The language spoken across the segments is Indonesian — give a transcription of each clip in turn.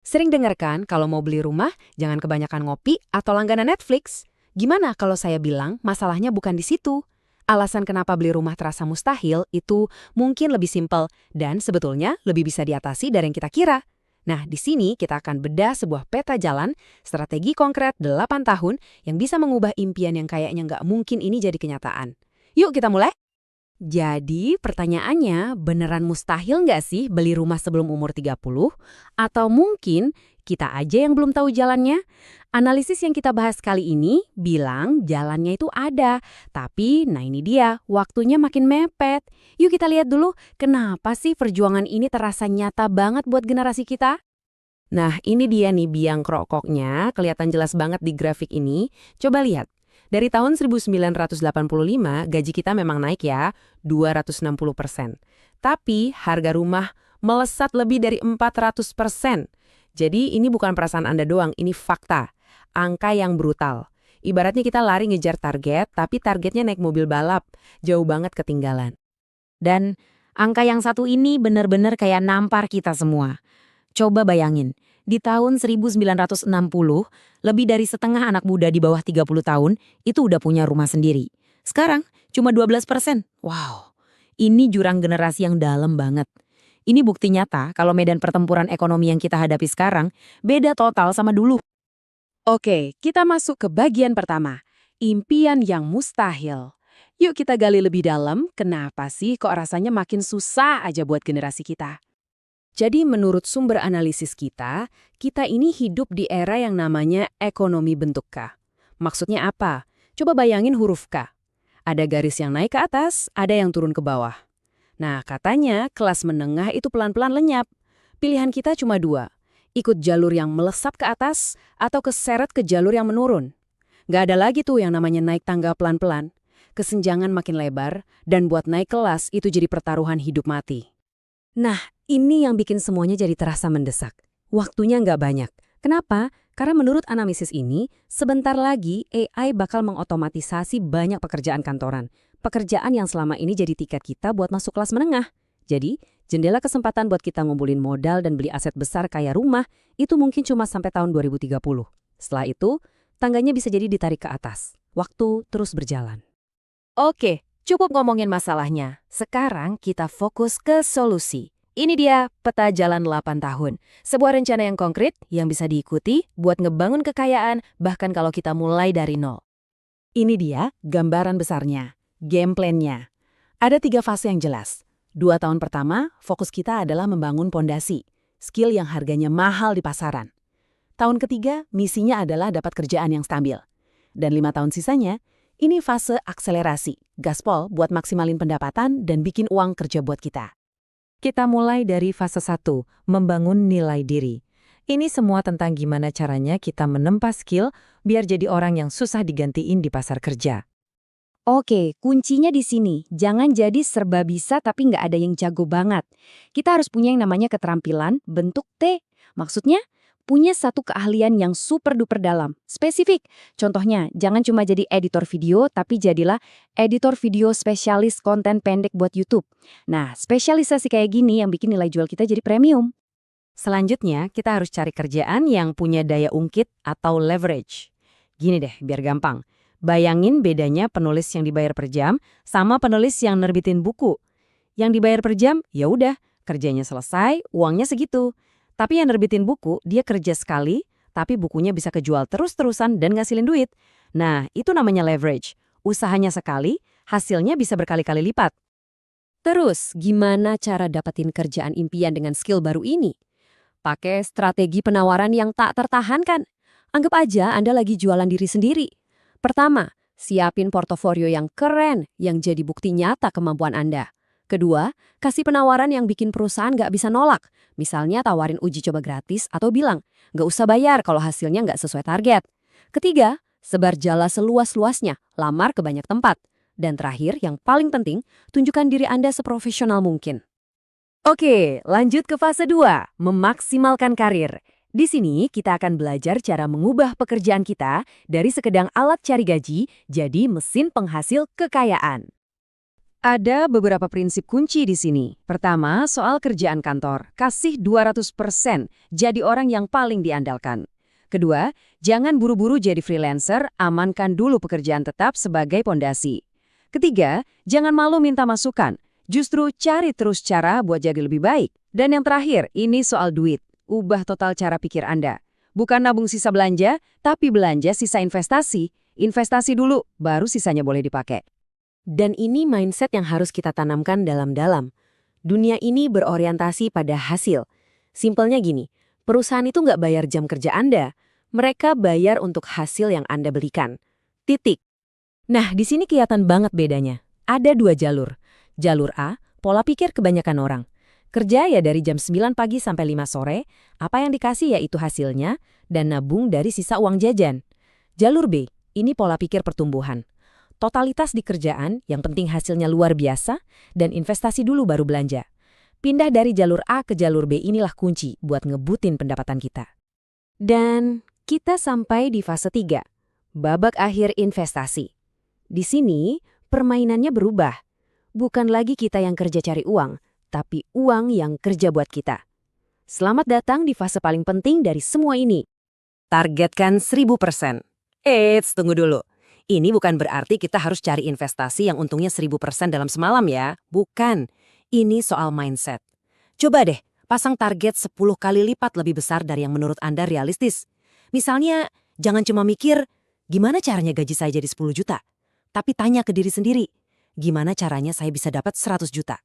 Sering dengar kan kalau mau beli rumah, jangan kebanyakan ngopi atau langganan Netflix. Gimana kalau saya bilang masalahnya bukan di situ? Alasan kenapa beli rumah terasa mustahil itu mungkin lebih simpel dan sebetulnya lebih bisa diatasi dari yang kita kira. Nah, di sini kita akan bedah sebuah peta jalan, strategi konkret 8 tahun yang bisa mengubah impian yang kayaknya nggak mungkin ini jadi kenyataan. Yuk kita mulai! Jadi pertanyaannya, beneran mustahil nggak sih beli rumah sebelum umur 30? Atau mungkin kita aja yang belum tahu jalannya? Analisis yang kita bahas kali ini bilang jalannya itu ada. Tapi, nah ini dia, waktunya makin mepet. Yuk kita lihat dulu, kenapa sih perjuangan ini terasa nyata banget buat generasi kita? Nah, ini dia nih biang kerokoknya, kelihatan jelas banget di grafik ini. Coba lihat. Dari tahun 1985, gaji kita memang naik ya, 260%. Tapi harga rumah melesat lebih dari 400%. Jadi ini bukan perasaan Anda doang, ini fakta. Angka yang brutal. Ibaratnya kita lari ngejar target, tapi targetnya naik mobil balap. Jauh banget ketinggalan. Dan angka yang satu ini benar-benar kayak nampar kita semua. Coba bayangin, di tahun 1960, lebih dari setengah anak muda di bawah 30 tahun itu udah punya rumah sendiri. Sekarang, cuma 12%. Wow, ini jurang generasi yang dalam banget. Ini bukti nyata kalau medan pertempuran ekonomi yang kita hadapi sekarang beda total sama dulu. Oke, kita masuk ke bagian pertama. Impian yang mustahil. Yuk kita gali lebih dalam, kenapa sih kok rasanya makin susah aja buat generasi kita? Jadi menurut sumber analisis kita ini hidup di era yang namanya ekonomi bentuk K. Maksudnya apa? Coba bayangin huruf K. Ada garis yang naik ke atas, ada yang turun ke bawah. Nah, katanya kelas menengah itu pelan-pelan lenyap. Pilihan kita cuma dua. Ikut jalur yang melesat ke atas atau keseret ke jalur yang menurun. Nggak ada lagi tuh yang namanya naik tangga pelan-pelan. Kesenjangan makin lebar, dan buat naik kelas itu jadi pertaruhan hidup mati. Nah, ini yang bikin semuanya jadi terasa mendesak. Waktunya nggak banyak. Kenapa? Karena menurut analisis ini, sebentar lagi AI bakal mengotomatisasi banyak pekerjaan kantoran. Pekerjaan yang selama ini jadi tiket kita buat masuk kelas menengah. Jadi, jendela kesempatan buat kita ngumpulin modal dan beli aset besar kayak rumah itu mungkin cuma sampai tahun 2030. Setelah itu, tangganya bisa jadi ditarik ke atas. Waktu terus berjalan. Oke, cukup ngomongin masalahnya. Sekarang kita fokus ke solusi. Ini dia peta jalan 8 tahun. Sebuah rencana yang konkret yang bisa diikuti buat ngebangun kekayaan bahkan kalau kita mulai dari nol. Ini dia gambaran besarnya, game plan-nya. Ada 3 fase yang jelas. 2 tahun pertama, fokus kita adalah membangun pondasi, skill yang harganya mahal di pasaran. Tahun ketiga, misinya adalah dapat kerjaan yang stabil. Dan 5 tahun sisanya, ini fase akselerasi, gaspol buat maksimalin pendapatan dan bikin uang kerja buat kita. Kita mulai dari fase 1, membangun nilai diri. Ini semua tentang gimana caranya kita menempa skill biar jadi orang yang susah digantiin di pasar kerja. Oke, kuncinya di sini. Jangan jadi serba bisa tapi nggak ada yang jago banget. Kita harus punya yang namanya keterampilan bentuk T. Maksudnya, punya satu keahlian yang super duper dalam, spesifik. Contohnya, jangan cuma jadi editor video, tapi jadilah editor video spesialis konten pendek buat YouTube. Nah, spesialisasi kayak gini yang bikin nilai jual kita jadi premium. Selanjutnya, kita harus cari kerjaan yang punya daya ungkit atau leverage. Gini deh, biar gampang. Bayangin bedanya penulis yang dibayar per jam sama penulis yang nerbitin buku. Yang dibayar per jam, ya udah, kerjanya selesai, uangnya segitu. Tapi yang nerbitin buku, dia kerja sekali, tapi bukunya bisa kejual terus-terusan dan ngasilin duit. Nah, itu namanya leverage. Usahanya sekali, hasilnya bisa berkali-kali lipat. Terus, gimana cara dapetin kerjaan impian dengan skill baru ini? Pakai strategi penawaran yang tak tertahankan. Anggap aja Anda lagi jualan diri sendiri. Pertama, siapin portofolio yang keren yang jadi bukti nyata kemampuan Anda. Kedua, kasih penawaran yang bikin perusahaan nggak bisa nolak. Misalnya tawarin uji coba gratis atau bilang, nggak usah bayar kalau hasilnya nggak sesuai target. Ketiga, sebar jala seluas-luasnya, lamar ke banyak tempat. Dan terakhir, yang paling penting, tunjukkan diri Anda seprofesional mungkin. Oke, lanjut ke fase 2, memaksimalkan karir. Di sini kita akan belajar cara mengubah pekerjaan kita dari sekedar alat cari gaji jadi mesin penghasil kekayaan. Ada beberapa prinsip kunci di sini. Pertama, soal kerjaan kantor. Kasih 200%, jadi orang yang paling diandalkan. Kedua, jangan buru-buru jadi freelancer, amankan dulu pekerjaan tetap sebagai pondasi. Ketiga, jangan malu minta masukan. Justru cari terus cara buat jadi lebih baik. Dan yang terakhir, ini soal duit. Ubah total cara pikir Anda. Bukan nabung sisa belanja, tapi belanja sisa investasi. Investasi dulu, baru sisanya boleh dipakai. Dan ini mindset yang harus kita tanamkan dalam-dalam. Dunia ini berorientasi pada hasil. Simpelnya gini, perusahaan itu nggak bayar jam kerja Anda. Mereka bayar untuk hasil yang Anda belikan. Titik. Nah, di sini kelihatan banget bedanya. Ada dua jalur. Jalur A, pola pikir kebanyakan orang. Kerja ya dari jam 9 pagi sampai 5 sore, apa yang dikasih yaitu hasilnya, dan nabung dari sisa uang jajan. Jalur B, ini pola pikir pertumbuhan. Totalitas di kerjaan, yang penting hasilnya luar biasa, dan investasi dulu baru belanja. Pindah dari jalur A ke jalur B inilah kunci buat ngebutin pendapatan kita. Dan kita sampai di fase 3, babak akhir investasi. Di sini, permainannya berubah. Bukan lagi kita yang kerja cari uang, tapi uang yang kerja buat kita. Selamat datang di fase paling penting dari semua ini. Targetkan 1000%. Tunggu dulu. Ini bukan berarti kita harus cari investasi yang untungnya 1000% dalam semalam ya. Bukan. Ini soal mindset. Coba deh, pasang target 10 kali lipat lebih besar dari yang menurut Anda realistis. Misalnya, jangan cuma mikir, gimana caranya gaji saya jadi 10 juta? Tapi tanya ke diri sendiri, gimana caranya saya bisa dapat 100 juta?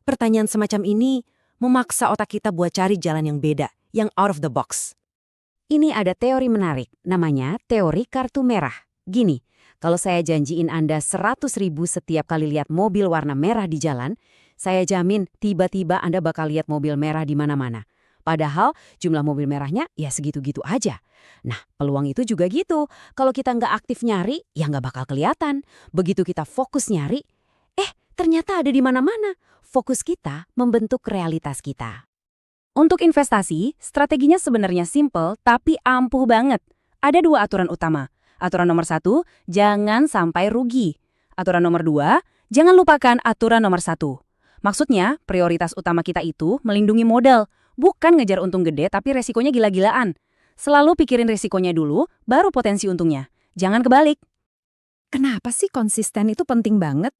Pertanyaan semacam ini memaksa otak kita buat cari jalan yang beda, yang out of the box. Ini ada teori menarik, namanya teori kartu merah. Gini, kalau saya janjiin Anda 100.000 setiap kali lihat mobil warna merah di jalan, saya jamin tiba-tiba Anda bakal lihat mobil merah di mana-mana. Padahal jumlah mobil merahnya ya segitu-gitu aja. Nah, peluang itu juga gitu. Kalau kita nggak aktif nyari, ya nggak bakal kelihatan. Begitu kita fokus nyari, ternyata ada di mana-mana. Fokus kita membentuk realitas kita. Untuk investasi, strateginya sebenarnya simple tapi ampuh banget. Ada 2 aturan utama. Aturan nomor 1, jangan sampai rugi. Aturan nomor 2, jangan lupakan aturan nomor 1. Maksudnya, prioritas utama kita itu melindungi modal, bukan ngejar untung gede tapi resikonya gila-gilaan. Selalu pikirin resikonya dulu, baru potensi untungnya. Jangan kebalik. Kenapa sih konsisten itu penting banget?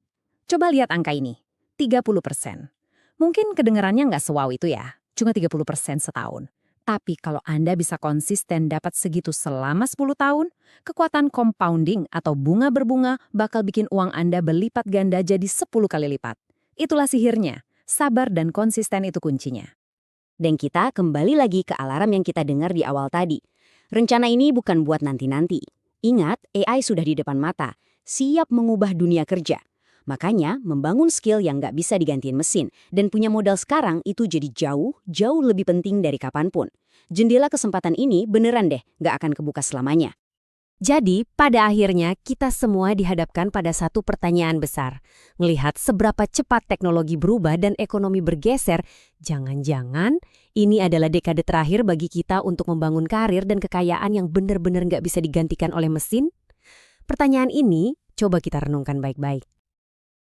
Coba lihat angka ini, 30%. Mungkin kedengarannya nggak sewow itu ya, cuma 30% setahun. Tapi kalau Anda bisa konsisten dapat segitu selama 10 tahun, kekuatan compounding atau bunga berbunga bakal bikin uang Anda berlipat ganda jadi 10 kali lipat. Itulah sihirnya, sabar dan konsisten itu kuncinya. Dan kita kembali lagi ke alarm yang kita dengar di awal tadi. Rencana ini bukan buat nanti-nanti. Ingat, AI sudah di depan mata, siap mengubah dunia kerja. Makanya, membangun skill yang nggak bisa digantiin mesin dan punya modal sekarang itu jadi jauh lebih penting dari kapanpun. Jendela kesempatan ini beneran deh nggak akan kebuka selamanya. Jadi, pada akhirnya kita semua dihadapkan pada satu pertanyaan besar. Melihat seberapa cepat teknologi berubah dan ekonomi bergeser, jangan-jangan ini adalah dekade terakhir bagi kita untuk membangun karir dan kekayaan yang benar-benar nggak bisa digantikan oleh mesin? Pertanyaan ini coba kita renungkan baik-baik.